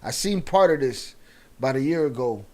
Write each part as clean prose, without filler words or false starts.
I seen part of this about a year ago.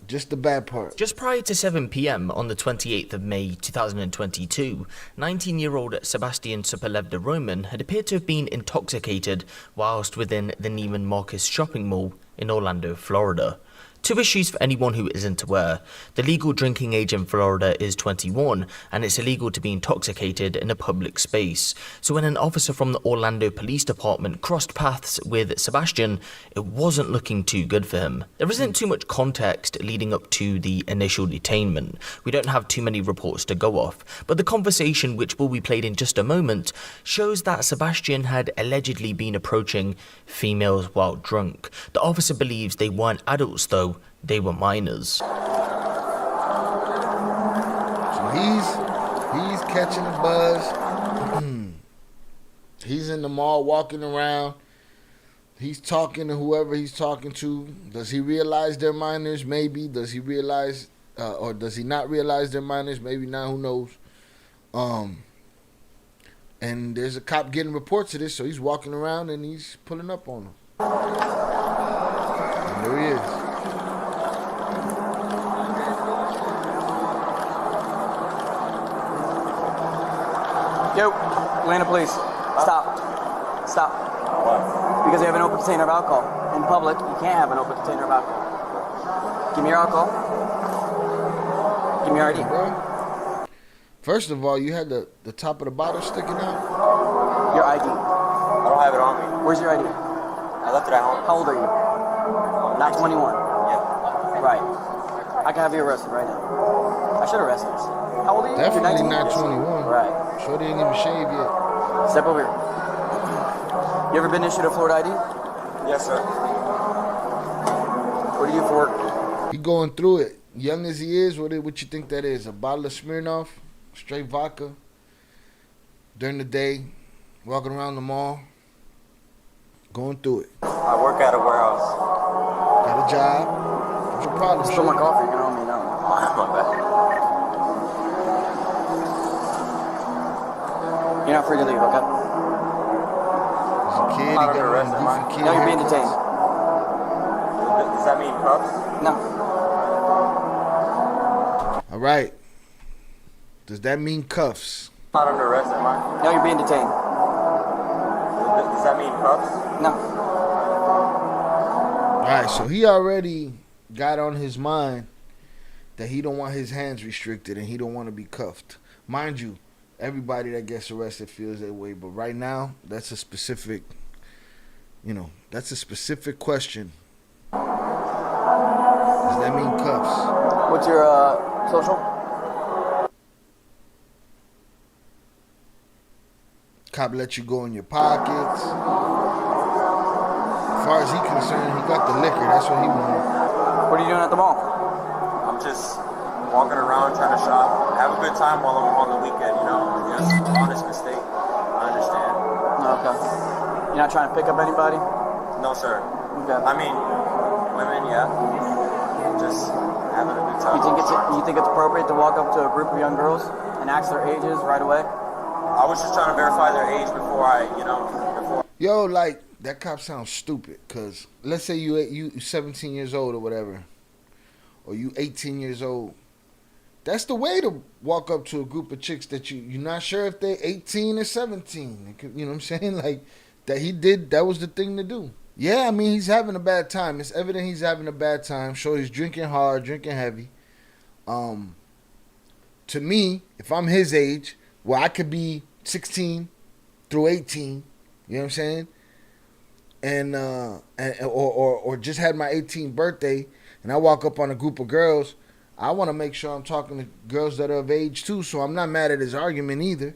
Just the bad part. Just prior to 7 p.m. on the 28th of May 2022, 19-year-old Sebastian Sepulveda Roman had appeared to have been intoxicated whilst within the Neiman Marcus shopping mall in Orlando, Florida. Two issues for anyone who isn't aware. The legal drinking age in Florida is 21, and it's illegal to be intoxicated in a public space. So when an officer from the Orlando Police Department crossed paths with Sebastian, it wasn't looking too good for him. There isn't too much context leading up to the initial detainment. We don't have too many reports to go off, but the conversation, which will be played in just a moment, shows that Sebastian had allegedly been approaching females while drunk. The officer believes they weren't adults though, they were minors. So he's catching the buzz. He's in the mall walking around. He's talking to whoever he's talking to. Does he realize they're minors? Maybe. Does he realize, or does he not realize they're minors? Maybe not. Who knows? And there's a cop getting reports of this, so he's walking around and he's pulling up on them. And there he is. Yo, Atlanta Police, stop. Because you have an open container of alcohol. In public, you can't have an open container of alcohol. Give me your alcohol. Give me your ID. Bro. First of all, you had the top of the bottle sticking out. Your ID. I don't have it on me. Where's your ID? I left it at home. How old are you? Not 21. Yeah. Right. I can have you arrested right now. I should arrest you. How old are you? Definitely You're 19? not 21. Right. Sure they ain't even shaved yet. Step over here. You ever been issued a Florida ID? Yes, sir. What do you do for work? He going through it. Young as he is, what you think that is? A bottle of Smirnoff, straight vodka, during the day, walking around the mall, going through it. I work at a warehouse. Got a job. What's your problem? Spill my coffee, you can owe me now. My bad. You're not free to leave, okay? He's a kid. He Not under got arrest, am I? one goofy kid. No, you're being detained. Does that mean cuffs? No. All right. Does that mean cuffs? Not under arrest, am I? No, you're being detained. Does that mean cuffs? No. All right, so he already got on his mind that he don't want his hands restricted and he don't want to be cuffed. Mind you, everybody that gets arrested feels that way, but right now, that's a specific, that's a specific question. Does that mean cuffs? What's your social? Cop let you go in your pockets. As far as he concerned, he got the liquor. That's what he wanted. What are you doing at the mall? I'm just walking around trying to shop. Have a good time while I'm on the weekend, Just honest mistake. I understand. Okay. You're not trying to pick up anybody? No, sir. Okay. I mean, women, yeah. Just having a good time. You think it's appropriate to walk up to a group of young girls and ask their ages right away? I was just trying to verify their age before Yo, like, that cop sounds stupid, because let's say you 17 years old or whatever, or you 18 years old. That's the way to walk up to a group of chicks that you're not sure if they're 18 or 17. You know what I'm saying? Like, that was the thing to do. Yeah, I mean, he's having a bad time. It's evident he's having a bad time. Sure, he's drinking hard, drinking heavy. To me, if I'm his age, well, I could be 16 through 18, you know what I'm saying? And or just had my 18th birthday, and I walk up on a group of girls. I want to make sure I'm talking to girls that are of age too, so I'm not mad at his argument either.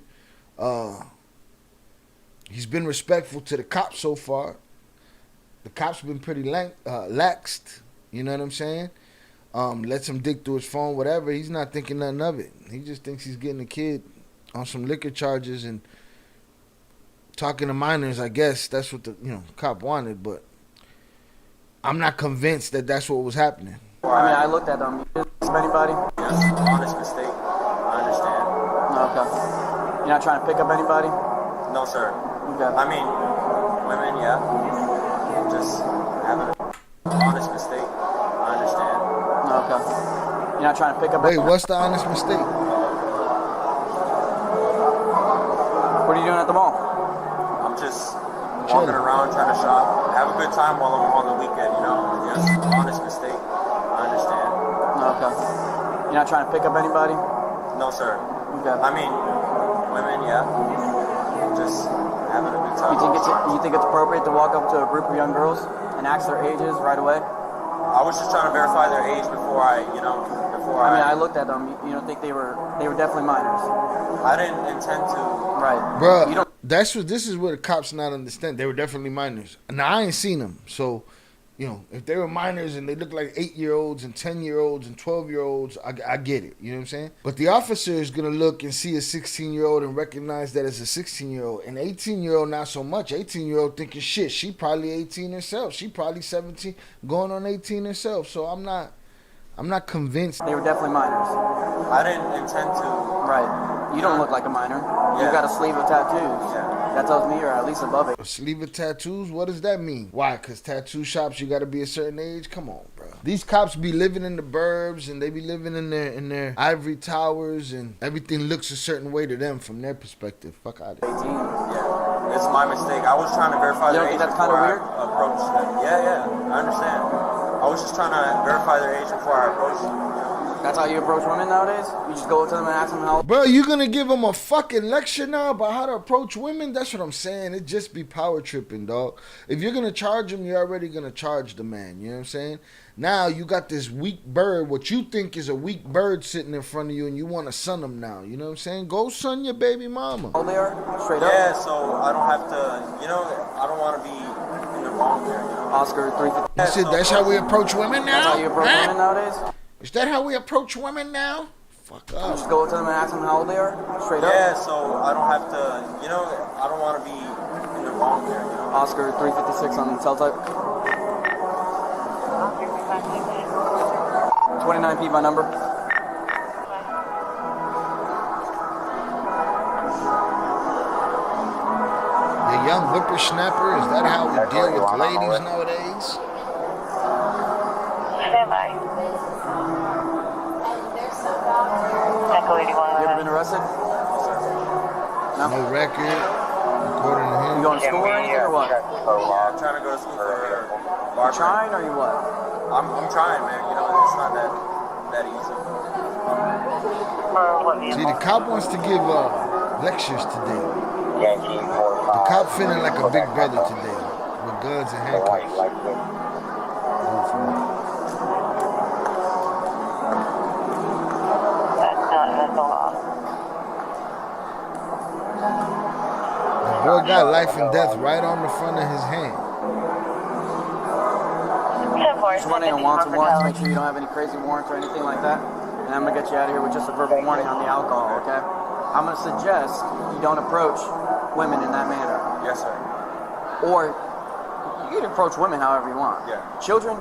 He's been respectful to the cops so far. The cops been pretty laxed, you know what I'm saying? Lets him dig through his phone, whatever. He's not thinking nothing of it. He just thinks he's getting a kid on some liquor charges and talking to minors. I guess that's what the cop wanted, but I'm not convinced that that's what was happening. I mean, I looked at them. You didn't anybody? honest mistake. I understand. Okay. You're not trying to pick up anybody? No, sir. Okay. I mean, women, yeah. just having an honest mistake. I understand. Okay. You're not trying to pick up. Wait, what's the honest mistake? What are you doing at the mall? I'm just walking around trying to shop, have a good time while I'm on the weekend, you know. Just honest mistake. I understand. Okay. You're not trying to pick up anybody? No, sir. Okay. I mean, women, yeah. Just having a good time. You think it's appropriate to walk up to a group of young girls and ask their ages right away? I was just trying to verify their age before I looked at them. You don't think they were definitely minors? I didn't intend to. Right. Bruh, this is where the cops not understand. They were definitely minors. Now, I ain't seen them. So, you know, if they were minors and they look like 8-year-olds and 10-year-olds and 12-year-olds, I get it. You know what I'm saying? But the officer is going to look and see a 16-year-old and recognize that it's a 16-year-old. An 18-year-old, not so much. 18-year-old thinking, shit, she probably 18 herself. She probably 17, going on 18 herself. So I'm not convinced. They were definitely minors. I didn't intend to. Right. You don't look like a minor. Yeah. You got a sleeve of tattoos. Yeah. That tells me you're at least above it. A sleeve of tattoos? What does that mean? Why? Because tattoo shops, you got to be a certain age? Come on, bro. These cops be living in the burbs and they be living in their ivory towers and everything looks a certain way to them from their perspective. Fuck out of here. 18. Yeah, it's my mistake. I was trying to verify their age That's kind before of I weird? approached them. Yeah, I understand. I was just trying to verify their age before I approached them. That's how you approach women nowadays? You just go up to them and ask them how. Bro, you gonna give them a fucking lecture now about how to approach women? That's what I'm saying. It just be power tripping, dog. If you're gonna charge him, you're already gonna charge the man. You know what I'm saying? Now you got this weak bird, what you think is a weak bird sitting in front of you, and you want to son him now. You know what I'm saying? Go son your baby mama. Oh, they are? Straight up? Yeah, so I don't have to, I don't want to be in the wrong there. Oscar 350. You said that's how we approach women now? That's how you approach women nowadays? Is that how we approach women now? Fuck up. Just go up to them and ask them how old they are? Straight up? Yeah, so I don't have to, I don't want to be in the wrong there. Oscar 356 on the cell type. 29P my number. The young whippersnapper, is that how we deal with ladies nowadays? Stand by. Echo 81. You ever been arrested? No record, according to You him. going to school or anything or what? Yeah, I'm trying to go to school for You barbering. trying or you what? I'm trying, man. It's not that easy. See, the cop wants to give lectures today. The cop feeling like a big brother today, with guns and handcuffs. That's a lot. The boy got life and death right on the front of his hand. Just running on wants and warrants. Make sure you don't have any crazy warrants or anything like that. And I'm going to get you out of here with just a verbal warning on the alcohol, okay? I'm going to suggest you don't approach women in that manner. Yes, sir. Or you can approach women however you want. Yeah. Children,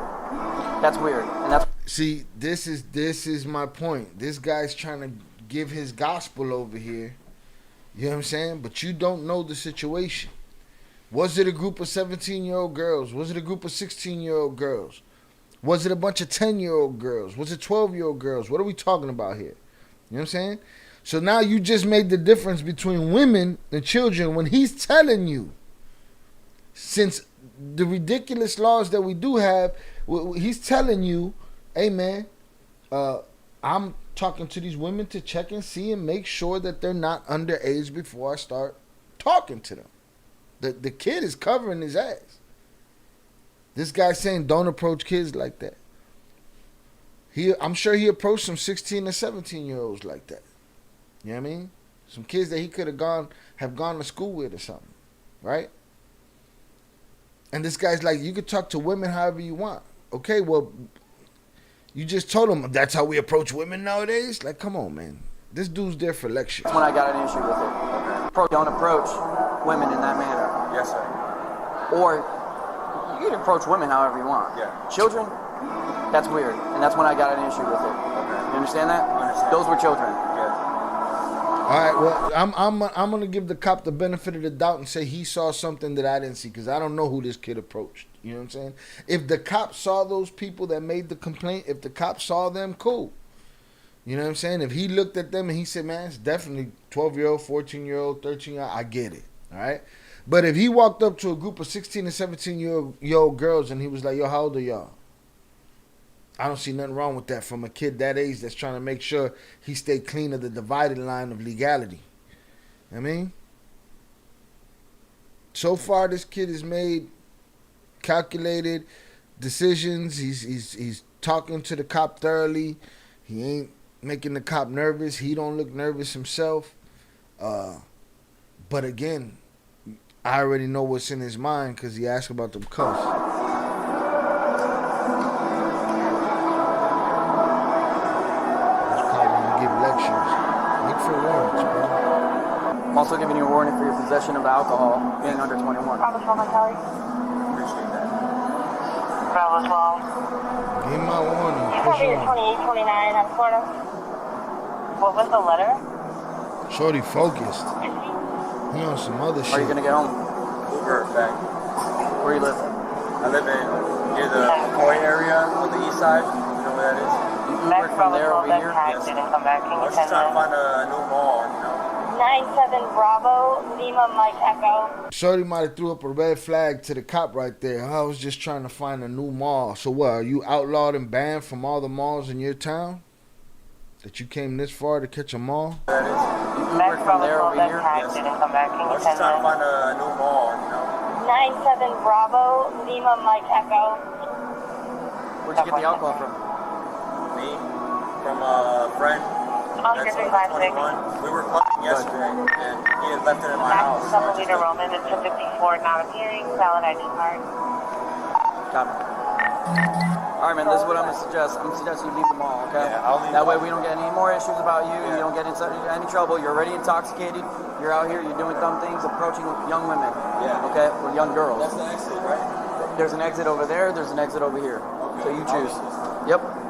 that's weird. And that's See, this is my point. This guy's trying to give his gospel over here. You know what I'm saying? But you don't know the situation. Was it a group of 17-year-old girls? Was it a group of 16-year-old girls? Was it a bunch of 10-year-old girls? Was it 12-year-old girls? What are we talking about here? You know what I'm saying? So now you just made the difference between women and children when he's telling you, since the ridiculous laws that we do have, he's telling you, hey man, I'm talking to these women to check and see and make sure that they're not underage before I start talking to them. The kid is covering his ass. This guy's saying don't approach kids like that. I'm sure he approached some 16 and 17-year-olds like that. You know what I mean? Some kids that he could have gone to school with or something, right? And this guy's like, you could talk to women however you want. Okay, well, you just told him that's how we approach women nowadays? Like, come on, man. This dude's there for lecture. when I got an issue with it. Don't approach women in that manner. Yes, sir. Or you can approach women however you want. Yeah. Children, that's weird. And that's when I got an issue with it. You understand that? I understand. Those were children. Yeah. All right, well, I'm gonna give the cop the benefit of the doubt and say he saw something that I didn't see because I don't know who this kid approached. You You know what I'm saying? If the cops saw those people that made the complaint, if the cops saw them, cool. You know what I'm saying? If he looked at them and he said, man, it's definitely 12-year-old, 14-year-old, 13-year-old, I get it. All right? But if he walked up to a group of 16 and 17-year-old girls and he was like, yo, how old are y'all? I don't see nothing wrong with that from a kid that age that's trying to make sure he stay clean of the divided line of legality. I mean, so far this kid has made calculated decisions. He's talking to the cop thoroughly. He ain't making the cop nervous. He don't look nervous himself. But again, I already know what's in his mind because he asked about them cuffs. I'm also giving you a warning for your possession of alcohol, being under 21. Bravo 12, Kelly. Appreciate that. Bravo 12. Give my warning. You Push cover your on. 2829 on Florida. What was the letter? Shorty focused. He on some other shit. Are you going to get home? Uber back. Where you live? I live in near the McCoy area on the east side. You know where that is? You Max Ubered from Bravo there 12, over that's here? tagged. Didn't come back. Can I you was send just trying to that? find a new mall, you know. 97 Bravo, Lima Mike Echo. Shorty might have threw up a red flag to the cop right there. I was just trying to find a new mall. So what, are you outlawed and banned from all the malls in your town? That you came this far to catch a mall? That is. You Max Ubered from Bravo there 12, over that's here? tagged. Didn't come back. Can I you was send just trying to that? find a new mall, you know. 97 Bravo, Lima Mike Echo. Where'd you get the alcohol from? Me, from a friend. Oscar That's 356. 21. We were clubbing yesterday, and he had left it in my house. Max So I just Sepulveda Roman, it's 54, not appearing. Valid ID card. Copy. All right, man, this is what I'm going to suggest. I'm going to suggest you leave the mall, okay? Yeah, I'll leave That the way mall. we don't get any more issues about you. Yeah. You don't get into any trouble. You're already intoxicated. You're out here. You're doing dumb things, approaching young women. Yeah. Okay? Or young girls. That's the exit, right? There's an exit over there. There's an exit over here. Okay, So you I'll choose. leave Yep.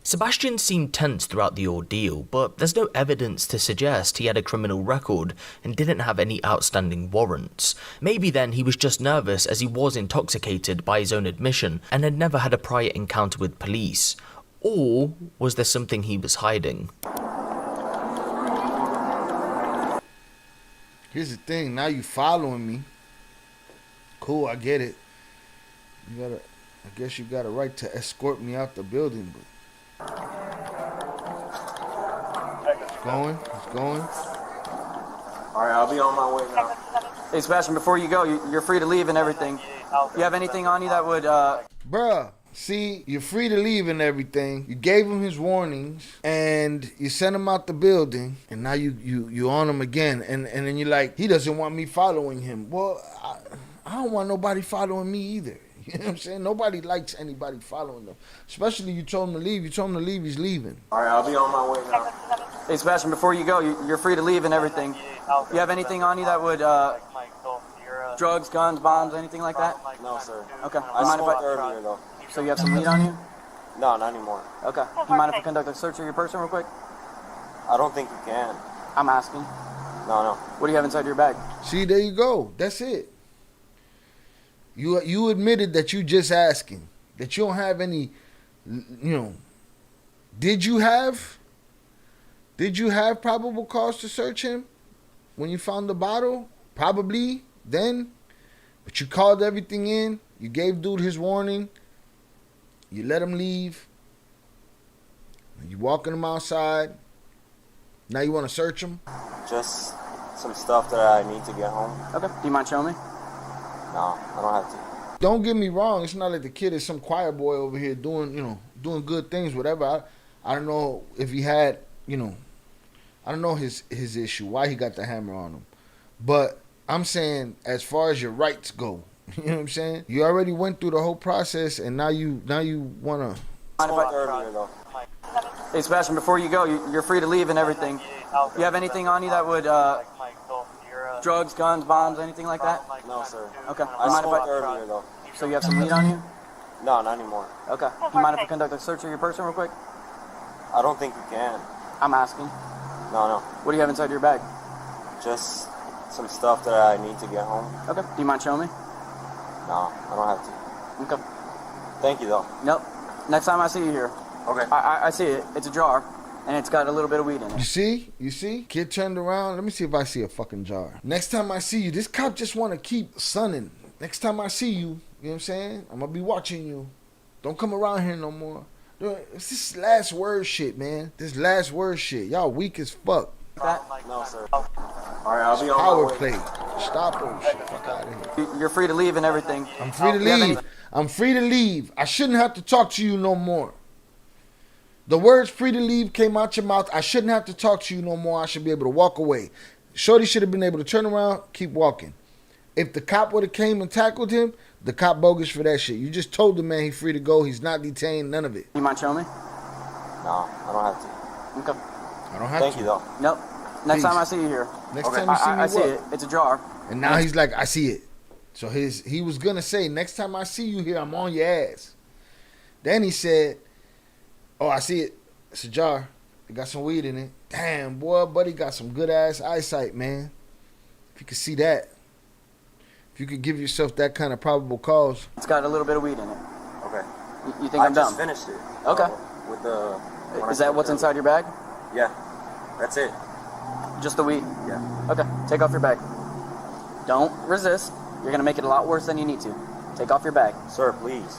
Sebastian seemed tense throughout the ordeal, but there's no evidence to suggest he had a criminal record and didn't have any outstanding warrants. Maybe then he was just nervous as he was intoxicated by his own admission and had never had a prior encounter with police. Or was there something he was hiding? Here's the thing. Now you following me. Cool, I get it. I guess you got a right to escort me out the building, but it's going. All right, I'll be on my way now. Hey, Sebastian, before you go, you're free to leave and everything. You have anything on you that would, Bruh, see, you're free to leave and everything. You gave him his warnings and you sent him out the building, and now you on him again, and then you're like, he doesn't want me following him. Well, I don't want nobody following me either. You know what I'm saying? Nobody likes anybody following them. Especially you told him to leave. You told him to leave, he's leaving. All right, I'll be on my way now. hey, Sebastian, before you go, you're free to leave and everything. You have anything on you that would, drugs, guns, bombs, anything like that? No, sir. Okay. I You mind if smoked earlier, though. So you have some weed on you? No, not anymore. Okay. You mind if I conduct a search of your person real quick? I don't think you can. I'm asking. No. What do you have inside your bag? See, there you go. That's it. You admitted that you just asking. That you don't have any, Did you have probable cause to search him when you found the bottle? Probably then. But you called everything in. You gave dude his warning. You let him leave. You walking him outside. Now you want to search him? Just some stuff that I need to get home. Okay. Do you mind showing me? No, I don't have to. Don't get me wrong. It's not like the kid is some choir boy over here doing good things, whatever. I don't know if he had, I don't know his issue, why he got the hammer on him. But I'm saying, as far as your rights go, you know what I'm saying? You already went through the whole process, and now you want to. I smoked earlier, though. Hey, Sebastian, before you go, you're free to leave and everything. You have anything on you that would, drugs, guns, bombs, anything like that? No, sir. Okay. I You mind if smoked earlier, though. So you have some weed on you? No, not anymore. Okay. You mind if I conduct a search of your person real quick? I don't think you can. I'm asking. No. What do you have inside your bag? Just some stuff that I need to get home. Okay. Do you mind showing me? No, I don't have to. Okay. Thank you, though. Nope. Next time I see you here. Okay. I see it. It's a jar, and it's got a little bit of weed in it. You see? You see? Kid turned around. Let me see if I see a fucking jar. Next time I see you, this cop just want to keep sunning. Next time I see you, you know what I'm saying? I'm going to be watching you. Don't come around here no more. It's this last word shit, man. This last word shit. Y'all weak as fuck. No, sir. All right, I'll be on Power my way. play. Stop those shit. Fuck out of here. You're free to leave and everything. I'm free to leave. I'm free to leave. I shouldn't have to talk to you no more. The words free to leave came out your mouth. I shouldn't have to talk to you no more. I should be able to walk away. Shorty should have been able to turn around, keep walking. If the cop would have came and tackled him, the cop bogus for that shit. You just told the man he's free to go. He's not detained. None of it. You mind showing me? No, I don't have to. Okay. I don't have Thank to. you, though. Nope. Next Peace. time I see you here. Next Okay. time you see me, I see what? it. It's a jar. And now he's like, I see it. So he was gonna say, next time I see you here, I'm on your ass. Then he said, oh, I see it. It's a jar. It got some weed in it. Damn, boy, buddy got some good ass eyesight, man. If you could see that. If you could give yourself that kind of probable cause. It's got a little bit of weed in it. Okay. You think I'm I just dumb? finished it. Okay. With the... Is that what's inside your bag? Yeah. That's it. Just the weed? Yeah. Okay. Take off your bag. Don't resist. You're going to make it a lot worse than you need to. Take off your bag. Sir, please.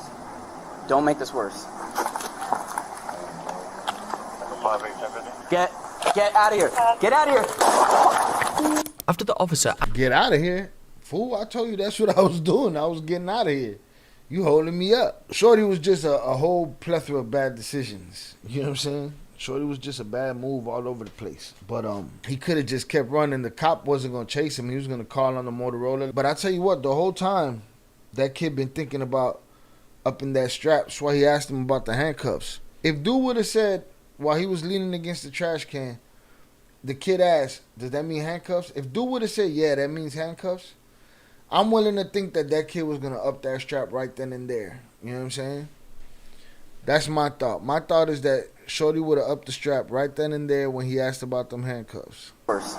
Don't make this worse. Get out of here. Get out of here. After the officer Get out of here. Fool, I told you that's what I was doing. I was getting out of here. You holding me up. Shorty was just a whole plethora of bad decisions. You know what I'm saying? Shorty was just a bad move all over the place. But he could have just kept running. The cop wasn't going to chase him. He was going to call on the Motorola. But I tell you what, the whole time, that kid been thinking about upping that strap. That's why he asked him about the handcuffs. If dude would have said, while he was leaning against the trash can, the kid asked, does that mean handcuffs? If dude would have said, yeah, that means handcuffs, I'm willing to think that that kid was going to up that strap right then and there. You know what I'm saying? That's my thought. My thought is that Shorty would have upped the strap right then and there when he asked about them handcuffs. Worse.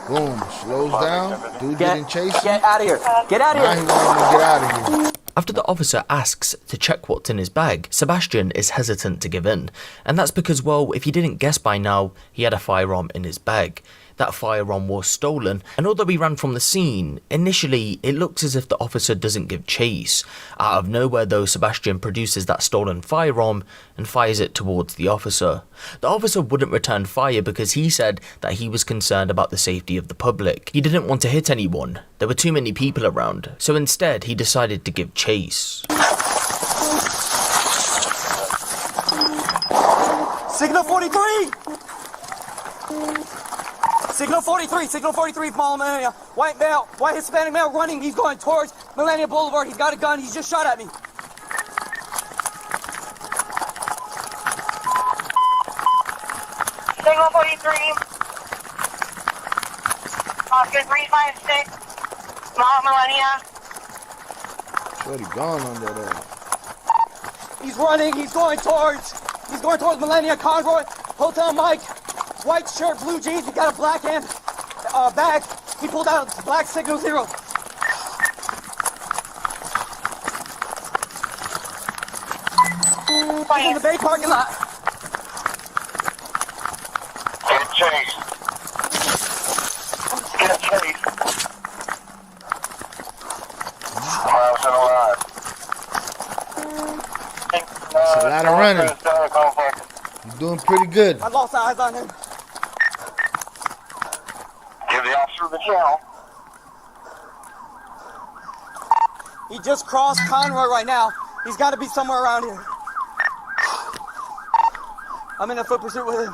Boom. Slows down. Dude didn't chase him. Get out of here. Get out of Now he here. wanted him to get out of here. After the officer asks to check what's in his bag, Sebastian is hesitant to give in. And that's because, well, if you didn't guess by now, he had a firearm in his bag. That firearm was stolen, and although he ran from the scene, initially it looks as if the officer doesn't give chase. Out of nowhere though, Sebastian produces that stolen firearm and fires it towards the officer. The officer wouldn't return fire because he said that he was concerned about the safety of the public. He didn't want to hit anyone. There were too many people around, so instead he decided to give chase. Signal 43! Signal 43, Signal 43, follow Millenia. White male, white Hispanic male running. He's going towards Millenia Boulevard. He's got a gun. He's just shot at me. Signal 43. Oscar 356. Mount Millenia. Shorty gone on that ass. He's running. He's going towards Millenia Conroy. Hotel Mike. White shirt, blue jeans. He got a black hand bag. He pulled out a black Signal 0. He's in the Bay parking lot. Get chased. Get chased. Miles and alive. That's a lot of running. He's doing pretty good. I lost eyes on him. Give the officer the channel. He just crossed Conroy right now. He's got to be somewhere around here. I'm in a foot pursuit with him.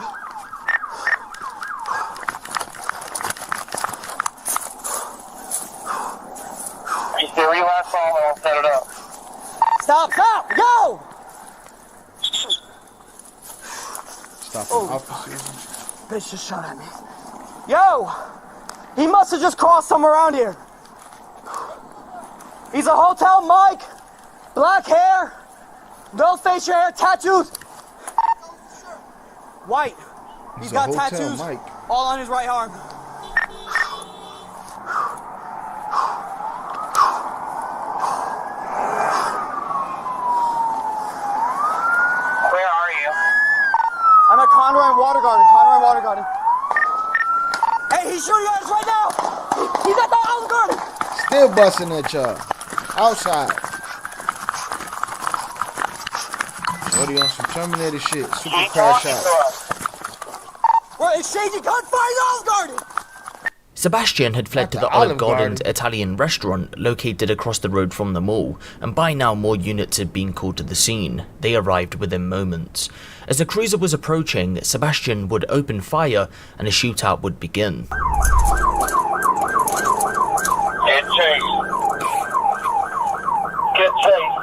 You see where you last saw him, I'll set it up. Stop! Go! Stopping Oh. officers. Bitch just shot at me. Yo! He must have just crossed somewhere around here. He's a Hotel Mike. Black hair. No facial hair. Tattoos. White. He's a got Hotel tattoos Mike. all on his right arm. He's shooting at us right now. He's at the Olive Garden. Still busting at y'all. Outside. Shorty on some Terminator shit. Super crash out. We're exchanging gunfire in the Olive Garden. Sebastian had fled to the Olive Garden's Italian restaurant located across the road from the mall, and by now more units had been called to the scene. They arrived within moments. As the cruiser was approaching, Sebastian would open fire and a shootout would begin. Get chase. Get chase.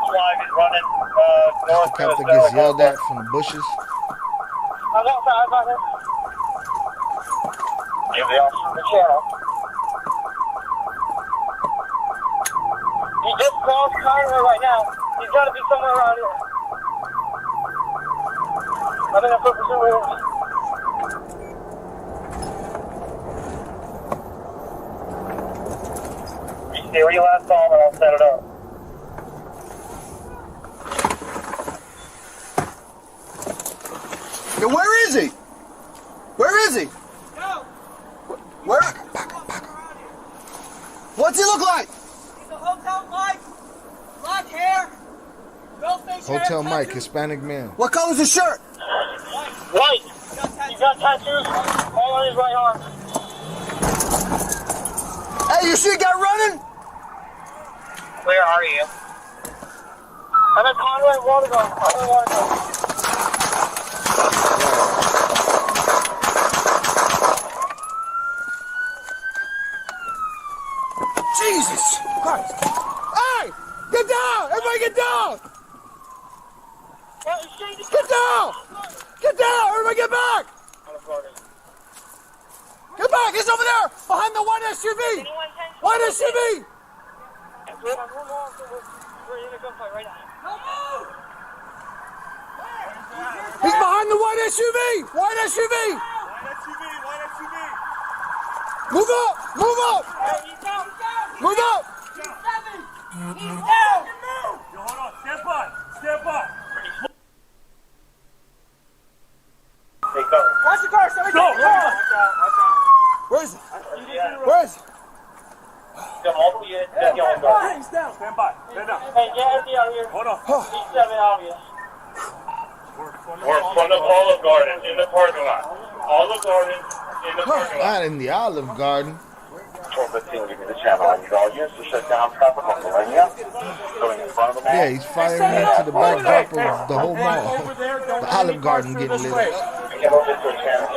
Flag is running north. The captain gets yelled at from the bushes. I'm outside about it. Give the officer the channel. He just crossed Conway right now. He's got to be somewhere around here. I think that's what pursuit is. You stay where you last saw him and I'll set it up. Yo, where is he? Where is he? Where? What's he look like? He's a Hotel Mike. Black hair. Hotel Mike, Hispanic man. What color's his shirt? White. He's got tattoos all on his right arm. Hey, you see a guy running? Where are you? I'm at Conway Watergate. Jesus Christ. Hey! Get down! Everybody get down! Get down! Get down! Everybody get back! Get back! He's over there! Behind the white SUV! White SUV! He's behind the white SUV! White SUV! Move up! Move up! Move up! He's down. Yo, hold on. Stand by. Stand by. Hey, cover. Watch the car. Stop. Go. Where is he? Where is he? Come all the way in. Get on guard. He's down. Stand by. Stand down. Hey, get Anthony out here. Hold on. He's 7 obvious. We're in front of Olive Garden in the parking lot. Olive Garden in the parking lot. Not in the Olive Garden. 1215, give me the channel. I need all units to shut down traffic on Millenia. Going in front of the mall. Yeah, he's firing into the backdrop of the whole mall. The Olive Garden getting lit up. Get over to a channel.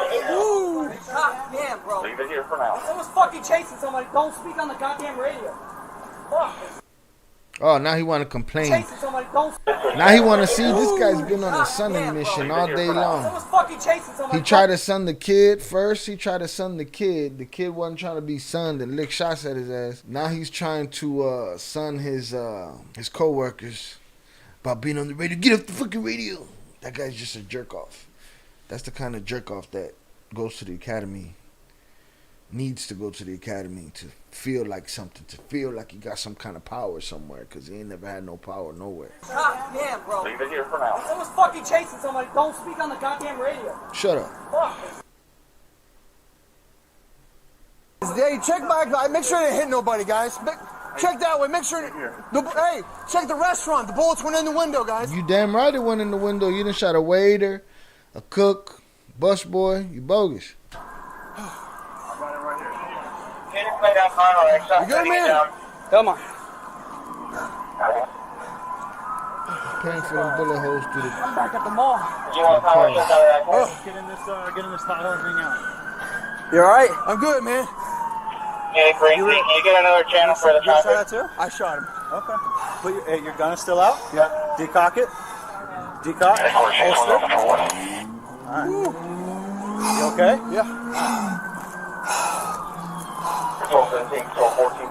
God damn, bro. Leave it here for now. Someone's fucking chasing somebody. Don't speak on the goddamn radio. Fuck. Oh, now he want to complain. Chasing somebody. Don't. Now he want to see this guy's been on a sunning mission all day long. Someone's fucking chasing somebody. He tried to sun the kid first. He tried to sun the kid. The kid wasn't trying to be sunned and lick shots at his ass. Now he's trying to sun his co-workers about being on the radio. Get off the fucking radio. That guy's just a jerk off. That's the kind of jerk off that goes to the academy. Needs to go to the academy to feel like something, to feel like he got some kind of power somewhere, because he ain't never had no power nowhere. God damn, bro. Leave it here for now. Someone's fucking chasing somebody. Don't speak on the goddamn radio. Shut up. Fuck. Hey, check back. Make sure they hit nobody, guys. Check that way. Make sure. Hey, check the restaurant. The bullets went in the window, guys. You damn right it went in the window. You done shot a waiter, a cook, busboy. You bogus. You good, man? Come on. Paying for them bullet holes through the I'm back at the mall. You want power shut down that car? Get in this title and hang out. You alright? I'm good, man. Hey, Green, can you get another channel for the You shot traffic? that too? I shot him. Okay. But your gun is still out? Yeah. Decock it. Decock. Holster. Alright. You okay? Yeah. 1217, 1214.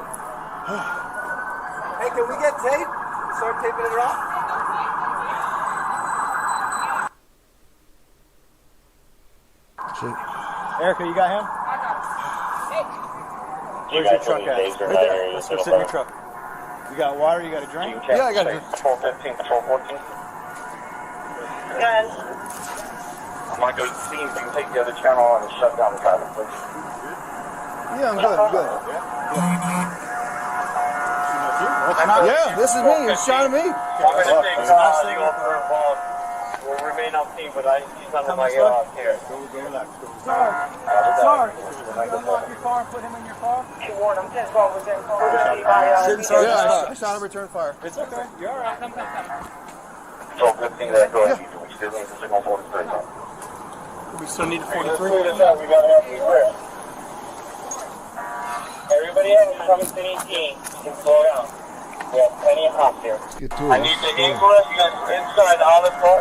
Hey, can we get tape? Start taping it off? shit. Erica, you got him? Where's your truck at? Right there. Let's go sit in your truck. You got water? You got a drink? Yeah, I got a drink. 1215, 1214. can. I'm going to go see if you can take the other channel on and shut down the traffic, please. Yeah, I'm good. Yeah, this is me. You're shouting at me. I'm going to take the officer involved. Will remain on scene, but he's not my here. Sorry. Come off your car and put him in your car. Warren, I'm 10 call within I shot him return fire. It's okay. You're all right. Come. It's all good thing that I go ahead. We still need the signal 43. We still need 43. We got to have you clear. Everybody else coming to 18. You can slow down. We have plenty of cops here. Get to it. I need the ingress. You guys inside the olive car.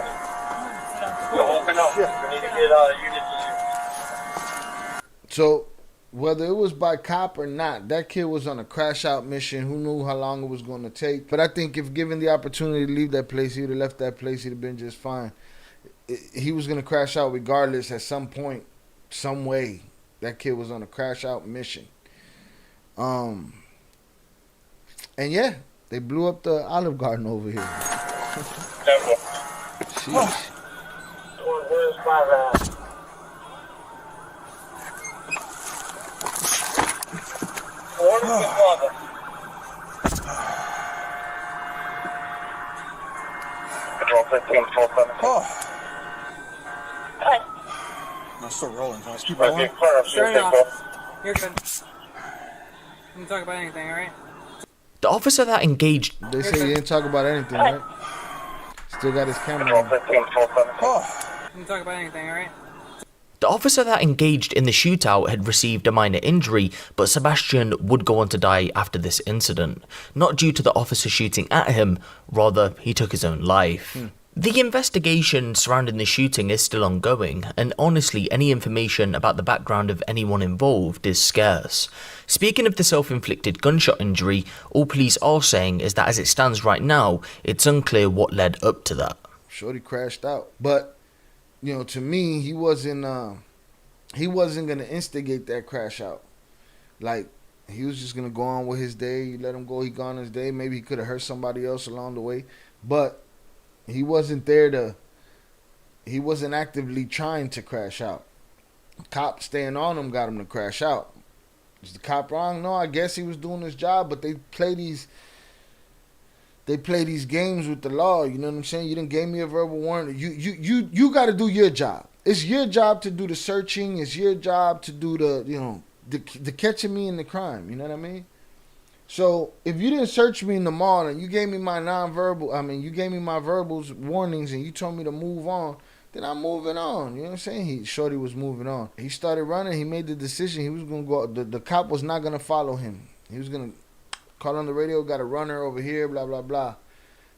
You open up. We need to get units. So, whether it was by cop or not, that kid was on a crash out mission. Who knew how long it was going to take? But I think if given the opportunity to leave that place, he would have left that place. He'd have been just fine. He was going to crash out regardless at some point, some way. That kid was on a crash out mission. And yeah, they blew up the Olive Garden over here. Sheesh. Where's my van? What is your father? Control 15, 12, Hi. I'm still rolling. So let's keep Right, rolling. clear up. Turn it Take off. off. You're good. We can talk about anything, all right? The officer that engaged They say he didn't talk about anything, right? Still got his camera Control on. 15, 12, We can talk about anything, all right? The officer that engaged in the shootout had received a minor injury, but Sebastian would go on to die after this incident. Not due to the officer shooting at him, rather he took his own life. The investigation surrounding the shooting is still ongoing, and honestly any information about the background of anyone involved is scarce. Speaking of the self-inflicted gunshot injury, all police are saying is that as it stands right now, it's unclear what led up to that. Shorty crashed out. But, you know, to me, he wasn't gonna instigate that crash out. Like, he was just gonna go on with his day. You let him go, he gone his day. Maybe he could have hurt somebody else along the way. But he wasn't actively trying to crash out. Cop staying on him got him to crash out. Is the cop wrong? No, I guess he was doing his job, but they play these games with the law. You know what I'm saying? You done gave me a verbal warning. You got to do your job. It's your job to do the searching. It's your job to do the catching me in the crime. You know what I mean? So if you didn't search me in the mall and you gave me my you gave me my verbals warnings and you told me to move on, then I'm moving on. You know what I'm saying? Shorty was moving on. He started running. He made the decision. He was going to go. The cop was not going to follow him. He was going to call on the radio, got a runner over here, blah, blah, blah.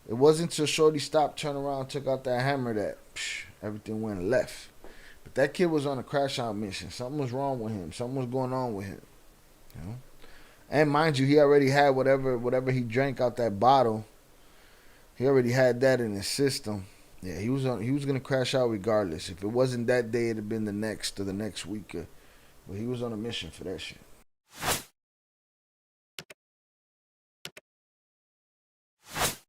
It wasn't until Shorty stopped, turned around, took out that hammer that everything went left. But that kid was on a crash out mission. Something was wrong with him. Something was going on with him. You know? And mind you, he already had whatever he drank out that bottle. He already had that in his system. Yeah, he was gonna crash out regardless. If it wasn't that day, it'd have been the next or the next week. But he was on a mission for that shit.